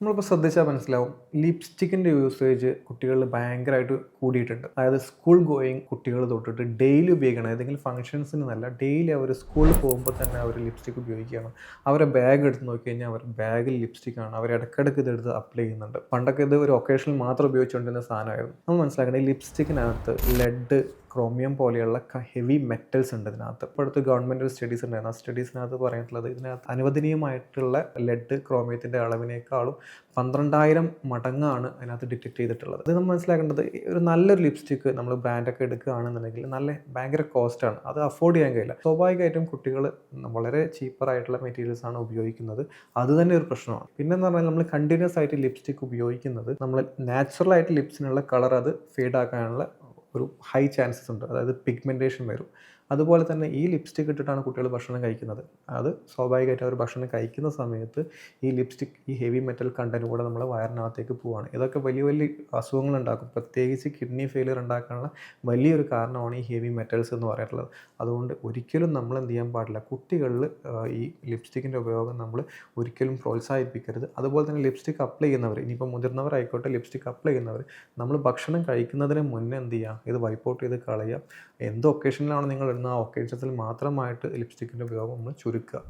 നമ്മളിപ്പോൾ ശ്രദ്ധിച്ചാൽ മനസ്സിലാവും ലിപ്സ്റ്റിക്കിൻ്റെ യൂസേജ് കുട്ടികളിൽ ഭയങ്കരമായിട്ട് കൂടിയിട്ടുണ്ട്. അതായത് സ്കൂൾ ഗോയിങ് കുട്ടികൾ തൊട്ടിട്ട് ഡെയിലി ഉപയോഗിക്കണം. ഏതെങ്കിലും ഫംഗ്ഷൻസിന് നല്ല ഡെയിലി അവർ സ്കൂളിൽ പോകുമ്പോൾ തന്നെ അവർ ലിപ്സ്റ്റിക് ഉപയോഗിക്കുകയാണ്. അവരെ ബാഗ് എടുത്ത് നോക്കി കഴിഞ്ഞാൽ അവർ ബാഗിൽ ലിപ്സ്റ്റിക്കാണ്. അവർ ഇടയ്ക്കിടയ്ക്ക് ഇതെടുത്ത് അപ്ലൈ ചെയ്യുന്നുണ്ട്. പണ്ടൊക്കെ ഇത് ഒരു ഒക്കേഷനിൽ മാത്രം ഉപയോഗിച്ചുകൊണ്ടിരുന്ന സാധനമായിരുന്നു. നമ്മൾ മനസ്സിലാക്കേണ്ടത് ഈ ലിപ്സ്റ്റിക്കിനകത്ത് ലെഡ്, ക്രോമിയം പോലെയുള്ള ഹെവി മെറ്റൽസ് ഉണ്ട് ഇതിനകത്ത്. ഇപ്പോൾ അടുത്ത് ഗവൺമെൻറ് ഒരു സ്റ്റഡീസ് ഉണ്ടായിരുന്നു. ആ സ്റ്റഡീസിനകത്ത് പറഞ്ഞിട്ടുള്ളത് ഇതിനകത്ത് അനുവദനീയമായിട്ടുള്ള ലെഡ് ക്രോമിയത്തിൻ്റെ അളവിനേക്കാളും 12,000 മടങ്ങാണ് അതിനകത്ത് ഡിറ്റക്ട് ചെയ്തിട്ടുള്ളത്. ഇത് നമ്മൾ മനസ്സിലാക്കേണ്ടത് ഒരു നല്ലൊരു ലിപ്സ്റ്റിക്ക് നമ്മൾ ബ്രാൻഡൊക്കെ എടുക്കുകയാണെന്നുണ്ടെങ്കിൽ ഭയങ്കര കോസ്റ്റാണ്. അത് അഫോർഡ് ചെയ്യാൻ കഴിയില്ല. സ്വാഭാവികമായിട്ടും കുട്ടികൾ വളരെ ചീപ്പറായിട്ടുള്ള മെറ്റീരിയൽസാണ് ഉപയോഗിക്കുന്നത്. അത് തന്നെ ഒരു പ്രശ്നമാണ്. പിന്നെന്ന് പറഞ്ഞാൽ നമ്മൾ കണ്ടിന്യൂസ് ആയിട്ട് ലിപ്സ്റ്റിക്ക് ഉപയോഗിക്കുന്നത് നമ്മൾ നാച്ചുറലായിട്ട് ലിപ്സിനുള്ള കളർ അത് ഫെയ്ഡ് ആക്കാനുള്ള ഒരു ഹൈ ചാൻസസ് ഉണ്ട്. അതായത് പിഗ്മെൻറ്റേഷൻ വരും. അതുപോലെ തന്നെ ഈ ലിപ്സ്റ്റിക് ഇട്ടിട്ടാണ് കുട്ടികൾ ഭക്ഷണം കഴിക്കുന്നത്. അത് സ്വാഭാവികമായിട്ട് അവർ ഭക്ഷണം കഴിക്കുന്ന സമയത്ത് ഈ ലിപ്സ്റ്റിക്, ഈ ഹെവി മെറ്റൽ കണ്ടൻറ്റ് കൂടെ നമ്മളെ വയറിനകത്തേക്ക് പോവുകയാണ്. ഇതൊക്കെ വലിയ വലിയ അസുഖങ്ങൾ ഉണ്ടാക്കും. പ്രത്യേകിച്ച് കിഡ്നി ഫെയിലിയർ ഉണ്ടാക്കാനുള്ള വലിയൊരു കാരണമാണ് ഈ ഹെവി മെറ്റൽസ് എന്ന് പറയുന്നത്. അതുകൊണ്ട് ഒരിക്കലും നമ്മൾ എന്ത് ചെയ്യാൻ പാടില്ല, കുട്ടികളിൽ ഈ ലിപ്സ്റ്റിക്കിൻ്റെ ഉപയോഗം നമ്മൾ ഒരിക്കലും പ്രോത്സാഹിപ്പിക്കരുത്. അതുപോലെ തന്നെ ലിപ്സ്റ്റിക് അപ്ലൈ ചെയ്യുന്നവർ, ഇനിയിപ്പോൾ മുതിർന്നവരായിക്കോട്ടെ, ലിപ്സ്റ്റിക് അപ്ലൈ ചെയ്യുന്നവർ നമ്മൾ ഭക്ഷണം കഴിക്കുന്നതിന് മുന്നേ എന്ത് ചെയ്യുക, ഇത് വൈപ്പ് ഔട്ട് ചെയ്ത് കളയുക. എന്ത് ഒക്കേഷനിലാണ് നിങ്ങൾ ഇടുന്നത് ആ ഒക്കേഷൻസിൽ മാത്രമായിട്ട് ലിപ്സ്റ്റിക്കിൻ്റെ ഉപയോഗം നമ്മൾ ചുരുക്കുക.